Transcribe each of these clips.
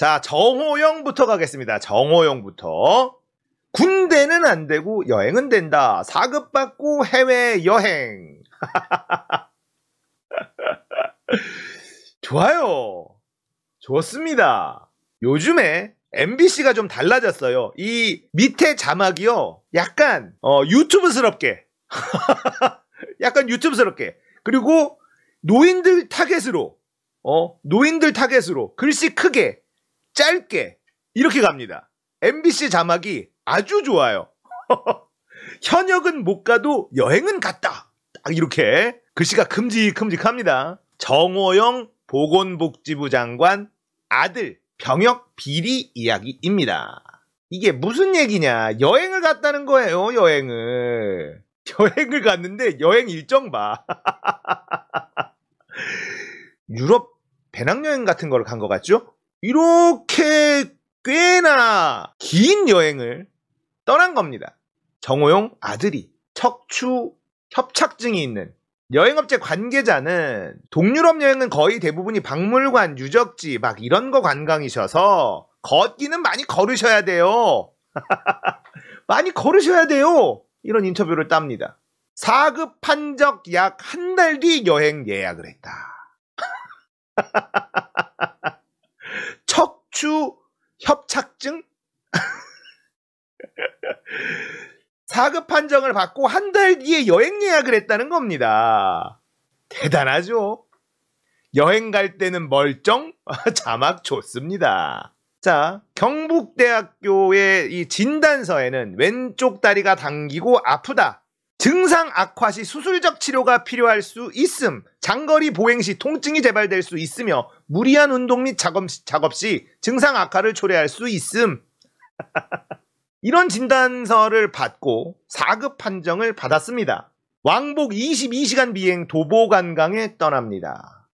자, 정호영부터 가겠습니다. 정호영부터. 군대는 안 되고 여행은 된다. 4급 받고 해외여행. 좋아요. 좋습니다. 요즘에 MBC가 좀 달라졌어요. 이 밑에 자막이요. 약간 유튜브스럽게. 약간 유튜브스럽게. 그리고 노인들 타겟으로 글씨 크게 짧게 이렇게 갑니다. MBC 자막이 아주 좋아요. 현역은 못 가도 여행은 갔다. 딱 이렇게 글씨가 큼직큼직합니다. 정호영 보건복지부 장관 아들 병역 비리 이야기입니다. 이게 무슨 얘기냐? 여행을 갔다는 거예요. 여행을 갔는데 여행 일정 봐. 유럽 배낭여행 같은 걸 간 것 같죠? 이렇게 꽤나 긴 여행을 떠난 겁니다. 정호영 아들이 척추 협착증이 있는 여행업체 관계자는 동유럽 여행은 거의 대부분이 박물관, 유적지 막 이런 거 관광이셔서 걷기는 많이 걸으셔야 돼요. 많이 걸으셔야 돼요. 이런 인터뷰를 땁니다. 4급 판적 약 한 달 뒤 여행 예약을 했다. 척추 협착증? 4급 판정을 받고 한 달 뒤에 여행 예약을 했다는 겁니다. 대단하죠? 여행 갈 때는 멀쩡? 자막 좋습니다. 자, 경북대학교의 이 진단서에는 왼쪽 다리가 당기고 아프다. 증상 악화 시 수술적 치료가 필요할 수 있음. 장거리 보행 시 통증이 재발될 수 있으며 무리한 운동 및 작업 시 증상 악화를 초래할 수 있음. 이런 진단서를 받고 4급 판정을 받았습니다. 왕복 22시간 비행 도보 관광에 떠납니다.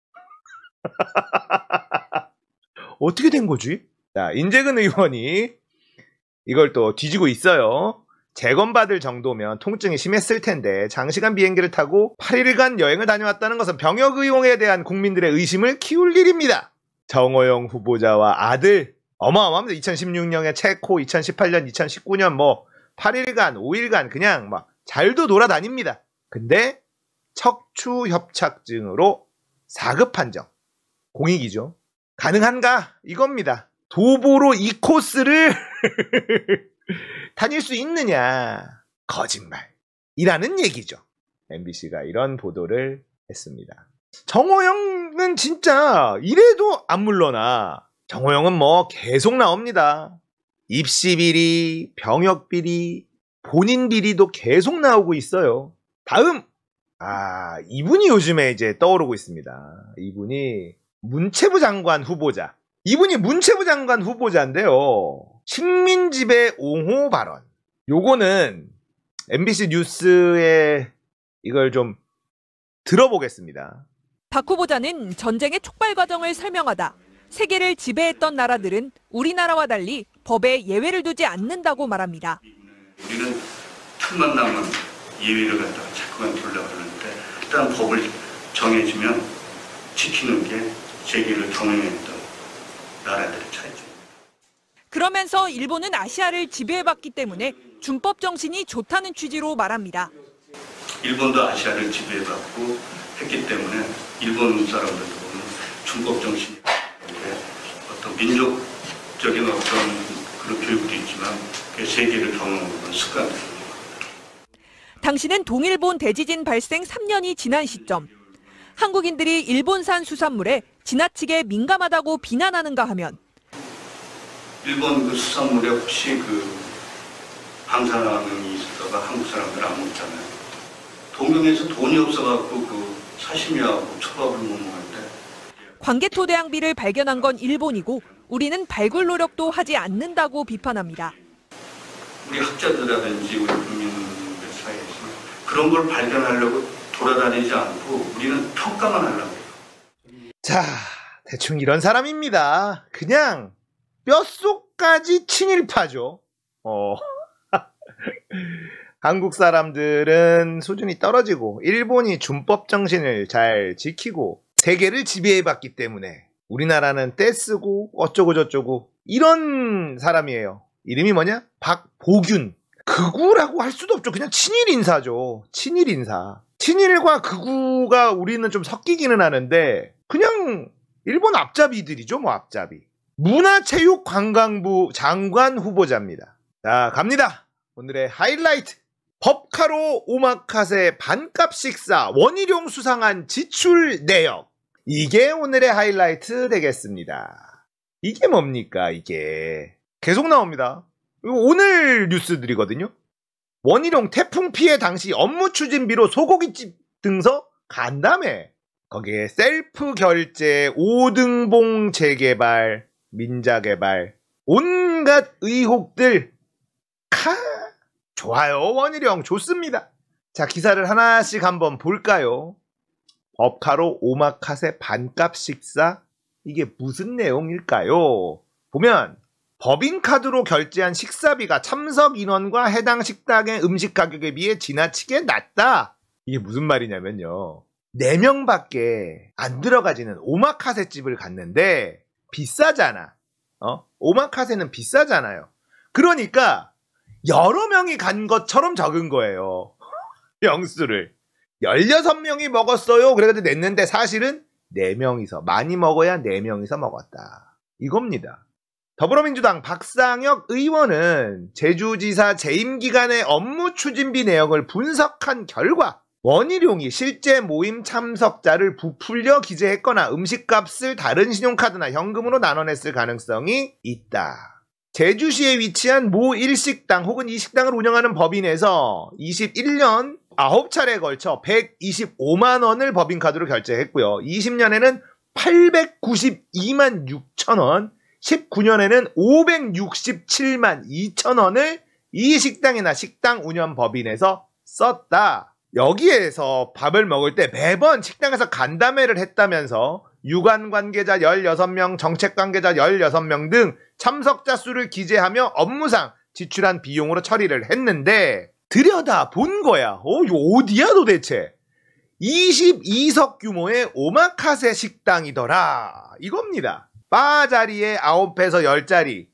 어떻게 된 거지? 자, 인재근 의원이 이걸 또 뒤지고 있어요. 재검받을 정도면 통증이 심했을 텐데 장시간 비행기를 타고 8일간 여행을 다녀왔다는 것은 병역 의혹에 대한 국민들의 의심을 키울 일입니다. 정호영 후보자와 아들 어마어마합니다. 2016년에 체코, 2018년, 2019년 뭐 8일간, 5일간 그냥 막 잘도 돌아다닙니다. 근데 척추 협착증으로 4급 판정. 공익이죠. 가능한가? 이겁니다. 도보로 이 코스를 다닐 수 있느냐? 거짓말이라는 얘기죠. MBC가 이런 보도를 했습니다. 정호영은 진짜 이래도 안 물러나. 정호영은 뭐 계속 나옵니다. 입시 비리, 병역 비리, 본인 비리도 계속 나오고 있어요. 다음! 이분이 요즘에 이제 떠오르고 있습니다. 이분이 문체부 장관 후보자. 이분이 문체부 장관 후보자인데요. 식민지배 옹호 발언. 요거는 MBC 뉴스에 이걸 좀 들어보겠습니다. 박 후보자는 전쟁의 촉발 과정을 설명하다 세계를 지배했던 나라들은 우리나라와 달리 법에 예외를 두지 않는다고 말합니다. 우리는 틈만 나면 예외를 갖다가 자꾸만 두려고 하는데 일단 법을 정해주면 지키는 게 세계를 경영했던 나라들의 차이죠. 그러면서 일본은 아시아를 지배해봤기 때문에 준법 정신이 좋다는 취지로 말합니다. 일본도 아시아를 지배해봤고 했기 때문에 일본 사람들도 보면 준법 정신이 어떤 민족적인 어떤 그런 교육도 있지만 세계를 경험하는 습관입니다. 당시는 동일본 대지진 발생 3년이 지난 시점. 한국인들이 일본산 수산물에 지나치게 민감하다고 비난하는가 하면 일본 그 수산물에 혹시 그 방사능이 있을까봐 한국 사람들 안 먹잖아요. 동경에서 돈이 없어갖고 그 사시미하고 초밥을 못 먹는데. 광개토대왕비를 발견한 건 일본이고 우리는 발굴 노력도 하지 않는다고 비판합니다. 우리 학자들이라든지 우리 국민들 사이에서 그런 걸 발견하려고 돌아다니지 않고 우리는 평가만 하려고 해요. 자, 대충 이런 사람입니다. 그냥 뼛속까지 친일파죠. 한국 사람들은 수준이 떨어지고 일본이 준법 정신을 잘 지키고 세계를 지배해봤기 때문에 우리나라는 떼쓰고 어쩌고 저쩌고 이런 사람이에요. 이름이 뭐냐? 박보균. 극우라고 할 수도 없죠. 그냥 친일 인사죠. 친일 인사. 친일과 극우가 우리는 좀 섞이기는 하는데 그냥 일본 앞잡이들이죠. 뭐 앞잡이. 문화체육관광부 장관 후보자입니다. 자, 갑니다. 오늘의 하이라이트. 법카로 오마카세 반값 식사 원희룡 수상한 지출 내역. 이게 오늘의 하이라이트 되겠습니다. 이게 뭡니까 이게. 계속 나옵니다. 이거 오늘 뉴스들이거든요. 원희룡 태풍 피해 당시 업무 추진비로 소고기집 등서 간담회. 거기에 셀프 결제, 5등봉 재개발, 민자개발, 온갖 의혹들. 좋아요. 원희룡 좋습니다. 자, 기사를 하나씩 한번 볼까요? 법카로 오마카세 반값 식사. 이게 무슨 내용일까요? 보면 법인카드로 결제한 식사비가 참석 인원과 해당 식당의 음식 가격에 비해 지나치게 낮다. 이게 무슨 말이냐면요. 4명밖에 안 들어가지는 오마카세 집을 갔는데 비싸잖아. 오마카세는 비싸잖아요. 그러니까 여러 명이 간 것처럼 적은 거예요. 명수를. 16명이 먹었어요. 그래가지고 냈는데 사실은 4명이서. 많이 먹어야 4명이서 먹었다. 이겁니다. 더불어민주당 박상혁 의원은 제주지사 재임 기간의 업무 추진비 내역을 분석한 결과 원희룡이 실제 모임 참석자를 부풀려 기재했거나 음식값을 다른 신용카드나 현금으로 나눠냈을 가능성이 있다. 제주시에 위치한 모 일식당 혹은 이 식당을 운영하는 법인에서 21년 9차례에 걸쳐 125만 원을 법인카드로 결제했고요. 20년에는 892만 6천 원, 19년에는 567만 2천 원을 이 식당이나 식당 운영 법인에서 썼다. 여기에서 밥을 먹을 때 매번 식당에서 간담회를 했다면서 유관 관계자 16명, 정책 관계자 16명 등 참석자 수를 기재하며 업무상 지출한 비용으로 처리를 했는데 들여다 본 거야. 이거 어디야 도대체? 22석 규모의 오마카세 식당이더라. 이겁니다. 바 자리에 9에서 10자리,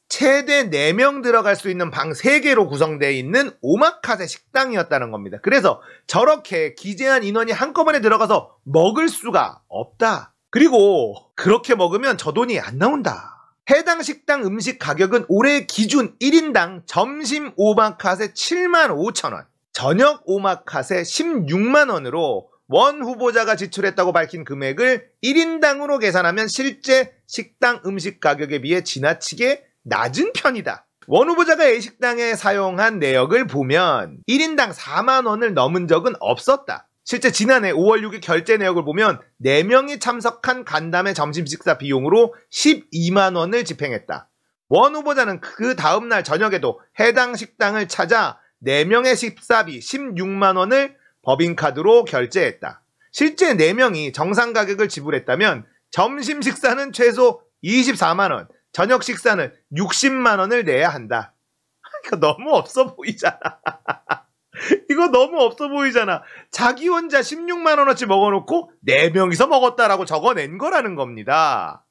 최대 4명 들어갈 수 있는 방 3개로 구성되어 있는 오마카세 식당이었다는 겁니다. 그래서 저렇게 기재한 인원이 한꺼번에 들어가서 먹을 수가 없다. 그리고 그렇게 먹으면 저 돈이 안 나온다. 해당 식당 음식 가격은 올해 기준 1인당 점심 오마카세 7만 5천 원, 저녁 오마카세 16만 원으로 원 후보자가 지출했다고 밝힌 금액을 1인당으로 계산하면 실제 식당 음식 가격에 비해 지나치게 낮은 편이다. 원 후보자가 A식당에 사용한 내역을 보면 1인당 4만 원을 넘은 적은 없었다. 실제 지난해 5월 6일 결제 내역을 보면 4명이 참석한 간담회 점심 식사 비용으로 12만 원을 집행했다. 원 후보자는 그 다음날 저녁에도 해당 식당을 찾아 4명의 식사비 16만 원을 법인카드로 결제했다. 실제 4명이 정상 가격을 지불했다면 점심 식사는 최소 24만 원, 저녁 식사는 60만 원을 내야 한다. 이거 너무 없어 보이잖아. 이거 너무 없어 보이잖아. 자기 혼자 16만 원어치 먹어놓고 4명이서 먹었다라고 적어낸 거라는 겁니다.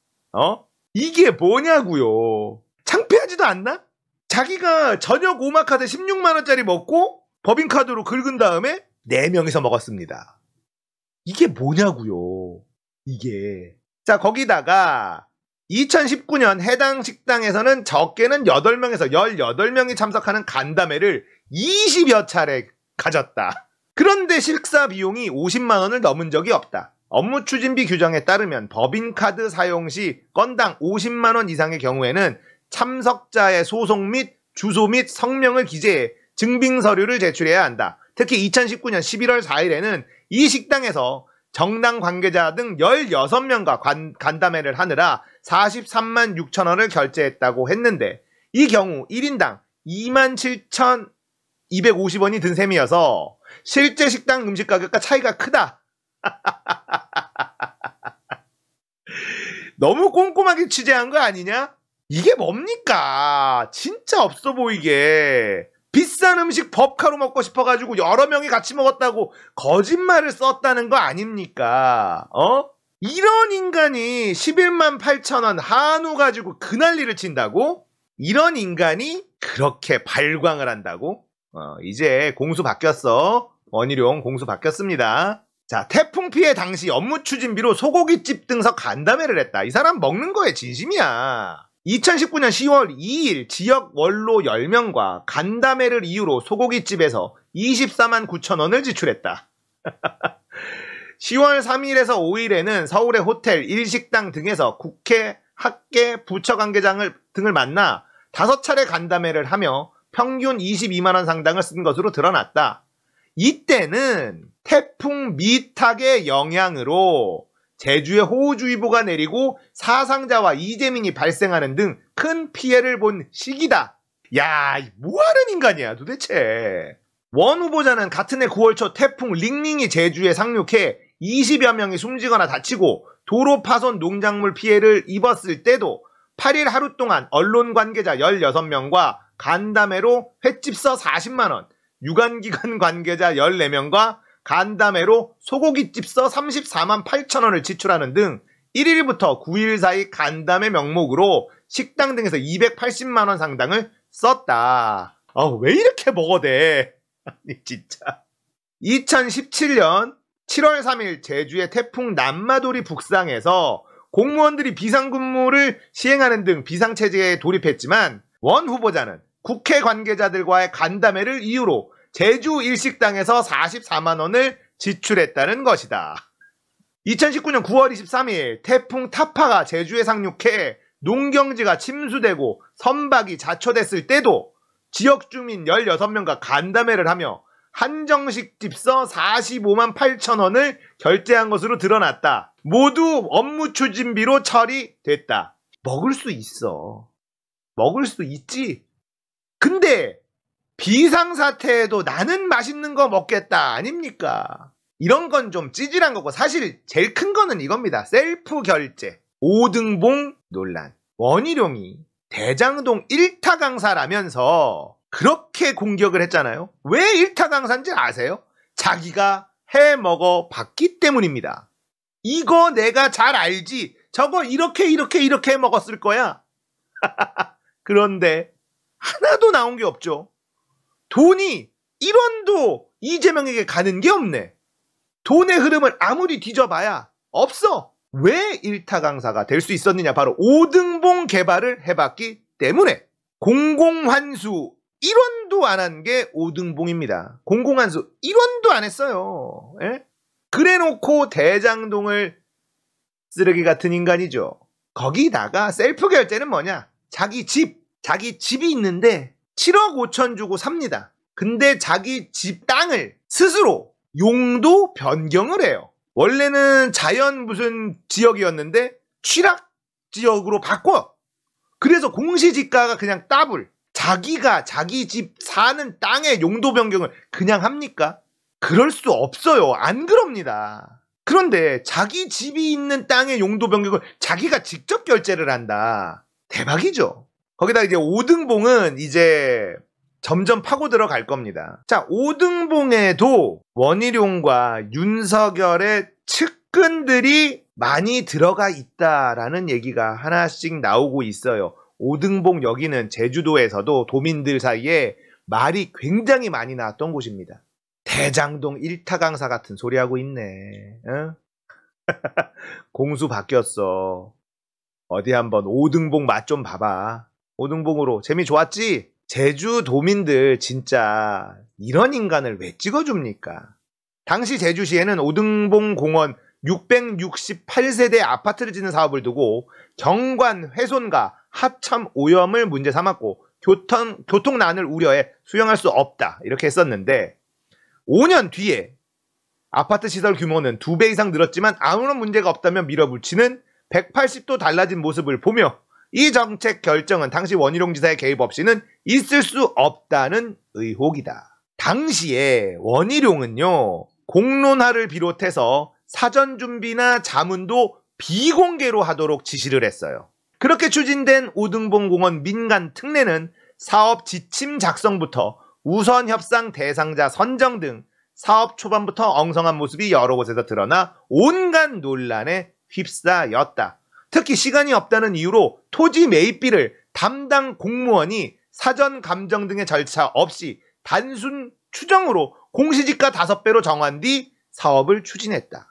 이게 뭐냐고요. 창피하지도 않나? 자기가 저녁 오마카세 16만 원짜리 먹고 법인카드로 긁은 다음에 4명이서 먹었습니다. 이게 뭐냐고요. 이게. 자, 거기다가 2019년 해당 식당에서는 적게는 8명에서 18명이 참석하는 간담회를 20여 차례 가졌다. 그런데 식사 비용이 50만 원을 넘은 적이 없다. 업무 추진비 규정에 따르면 법인카드 사용 시 건당 50만 원 이상의 경우에는 참석자의 소속 및 주소 및 성명을 기재해 증빙서류를 제출해야 한다. 특히 2019년 11월 4일에는 이 식당에서 정당 관계자 등 16명과 간담회를 하느라 43만 6천 원을 결제했다고 했는데 이 경우 1인당 27,250원이 든 셈이어서 실제 식당 음식 가격과 차이가 크다. 너무 꼼꼼하게 취재한 거 아니냐? 이게 뭡니까? 진짜 없어 보이게. 비싼 음식 법카로 먹고 싶어가지고 여러 명이 같이 먹었다고 거짓말을 썼다는 거 아닙니까? 이런 인간이 11만 8천 원 한우 가지고 그 난리를 친다고? 이런 인간이 그렇게 발광을 한다고? 이제 공수 바뀌었어. 원희룡 공수 바뀌었습니다. 자, 태풍 피해 당시 업무 추진비로 소고기집 등서 간담회를 했다. 이 사람 먹는 거에 진심이야. 2019년 10월 2일 지역 원로 10명과 간담회를 이유로 소고기집에서 24만 9천 원을 지출했다. 10월 3일에서 5일에는 서울의 호텔, 일식당 등에서 국회, 학계, 부처 관계자들 등을 만나 5차례 간담회를 하며 평균 22만 원 상당을 쓴 것으로 드러났다. 이때는 태풍 미탁의 영향으로 제주에 호우주의보가 내리고 사상자와 이재민이 발생하는 등 큰 피해를 본 시기다. 야, 뭐하는 인간이야 도대체. 원 후보자는 같은 해 9월 초 태풍 링링이 제주에 상륙해 20여 명이 숨지거나 다치고 도로 파손 농작물 피해를 입었을 때도 8일 하루 동안 언론 관계자 16명과 간담회로 횟집서 40만원, 유관기관 관계자 14명과 간담회로 소고기집서 34만 8천원을 지출하는 등 1일부터 9일 사이 간담회 명목으로 식당 등에서 280만원 상당을 썼다. 왜 이렇게 먹어대? 아니 진짜. 2017년 7월 3일 제주의 태풍 남마돌이 북상해서 공무원들이 비상근무를 시행하는 등 비상체제에 돌입했지만 원 후보자는 국회 관계자들과의 간담회를 이유로 제주 일식당에서 44만 원을 지출했다는 것이다. 2019년 9월 23일 태풍 타파가 제주에 상륙해 농경지가 침수되고 선박이 자초됐을 때도 지역 주민 16명과 간담회를 하며 한정식 집서 45만 8천 원을 결제한 것으로 드러났다. 모두 업무 추진비로 처리됐다. 먹을 수 있어. 먹을 수 있지. 근데 비상사태에도 나는 맛있는 거 먹겠다 아닙니까? 이런 건 좀 찌질한 거고 사실 제일 큰 거는 이겁니다. 셀프 결제. 5등봉 논란. 원희룡이 대장동 1타 강사라면서 그렇게 공격을 했잖아요. 왜 1타 강사인지 아세요? 자기가 해먹어 봤기 때문입니다. 이거 내가 잘 알지. 저거 이렇게 먹었을 거야. 그런데 하나도 나온 게 없죠. 돈이 1원도 이재명에게 가는 게 없네. 돈의 흐름을 아무리 뒤져봐야 없어. 왜 1타 강사가 될 수 있었느냐? 바로 5등봉 개발을 해봤기 때문에. 공공환수 1원도 안 한 게 5등봉입니다. 공공환수 1원도 안 했어요. 예? 그래놓고 대장동을 쓰레기 같은 인간이죠. 거기다가 셀프 결제는 뭐냐? 자기 집이 있는데 7억 5천 주고 삽니다. 근데 자기 집 땅을 스스로 용도 변경을 해요. 원래는 자연 무슨 지역이었는데 취락 지역으로 바꿔. 그래서 공시지가가 그냥 더블. 자기가 자기 집 사는 땅의 용도 변경을 그냥 합니까? 그럴 수 없어요. 안 그럽니다. 그런데 자기 집이 있는 땅의 용도 변경을 자기가 직접 결제를 한다. 대박이죠. 거기다 이제 5등봉은 이제 점점 파고 들어갈 겁니다. 자, 5등봉에도 원희룡과 윤석열의 측근들이 많이 들어가 있다라는 얘기가 하나씩 나오고 있어요. 5등봉 여기는 제주도에서도 도민들 사이에 말이 굉장히 많이 나왔던 곳입니다. 대장동 1타 강사 같은 소리 하고 있네. 응? 공수 바뀌었어. 어디 한번 5등봉 맛 좀 봐봐. 5등봉으로 재미 좋았지? 제주도민들 진짜 이런 인간을 왜 찍어줍니까? 당시 제주시에는 5등봉 공원 668세대 아파트를 짓는 사업을 두고 경관 훼손과 하참 오염을 문제 삼았고 교통난을 우려해 수용할 수 없다 이렇게 했었는데 5년 뒤에 아파트 시설 규모는 2배 이상 늘었지만 아무런 문제가 없다며 밀어붙이는 180도 달라진 모습을 보며 이 정책 결정은 당시 원희룡 지사의 개입 없이는 있을 수 없다는 의혹이다. 당시에 원희룡은요, 공론화를 비롯해서 사전 준비나 자문도 비공개로 하도록 지시를 했어요. 그렇게 추진된 5등봉 공원 민간 특례는 사업 지침 작성부터 우선 협상 대상자 선정 등 사업 초반부터 엉성한 모습이 여러 곳에서 드러나 온갖 논란에 휩싸였다. 특히 시간이 없다는 이유로 토지 매입비를 담당 공무원이 사전 감정 등의 절차 없이 단순 추정으로 공시지가 5배로 정한 뒤 사업을 추진했다.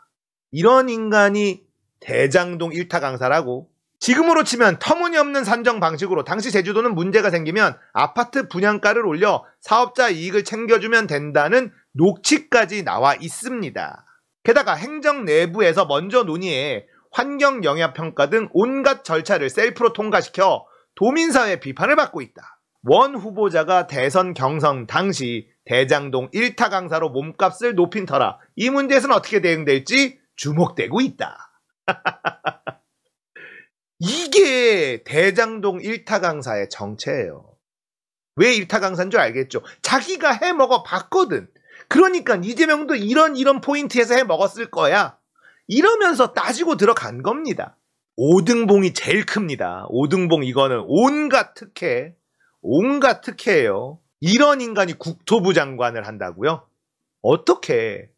이런 인간이 대장동 일타 강사라고. 지금으로 치면 터무니없는 산정 방식으로 당시 제주도는 문제가 생기면 아파트 분양가를 올려 사업자 이익을 챙겨주면 된다는 녹취까지 나와 있습니다. 게다가 행정 내부에서 먼저 논의해 환경영향평가 등 온갖 절차를 셀프로 통과시켜 도민사회 비판을 받고 있다. 원 후보자가 대선 경선 당시 대장동 일타 강사로 몸값을 높인 터라 이 문제에서는 어떻게 대응될지 주목되고 있다. 이게 대장동 일타 강사의 정체예요. 왜 일타 강사인 줄 알겠죠? 자기가 해먹어 봤거든. 그러니까 이재명도 이런 포인트에서 해먹었을 거야. 이러면서 따지고 들어간 겁니다. 5등봉이 제일 큽니다. 5등봉 이거는 온갖 특혜예요. 이런 인간이 국토부 장관을 한다고요? 어떻게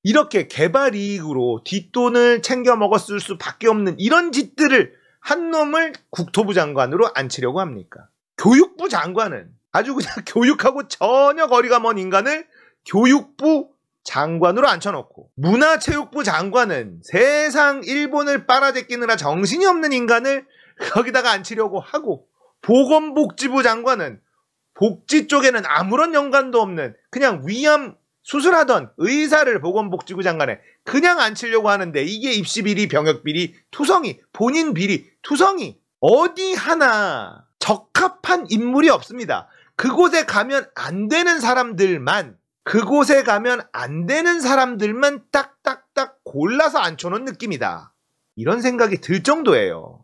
이렇게 개발 이익으로 뒷돈을 챙겨 먹었을 수밖에 없는 이런 짓들을 한 놈을 국토부 장관으로 앉히려고 합니까? 교육부 장관은 아주 그냥 교육하고 전혀 거리가 먼 인간을 교육부 장관으로 앉혀놓고, 문화체육부 장관은 세상 일본을 빨아제끼느라 정신이 없는 인간을 거기다가 앉히려고 하고, 보건복지부 장관은 복지 쪽에는 아무런 연관도 없는 그냥 위암 수술하던 의사를 보건복지부 장관에 그냥 앉히려고 하는데, 이게 입시비리, 병역비리, 투성이, 본인 비리, 투성이, 어디 하나 적합한 인물이 없습니다. 그곳에 가면 안 되는 사람들만 딱딱딱 골라서 앉혀놓은 느낌이다. 이런 생각이 들 정도예요.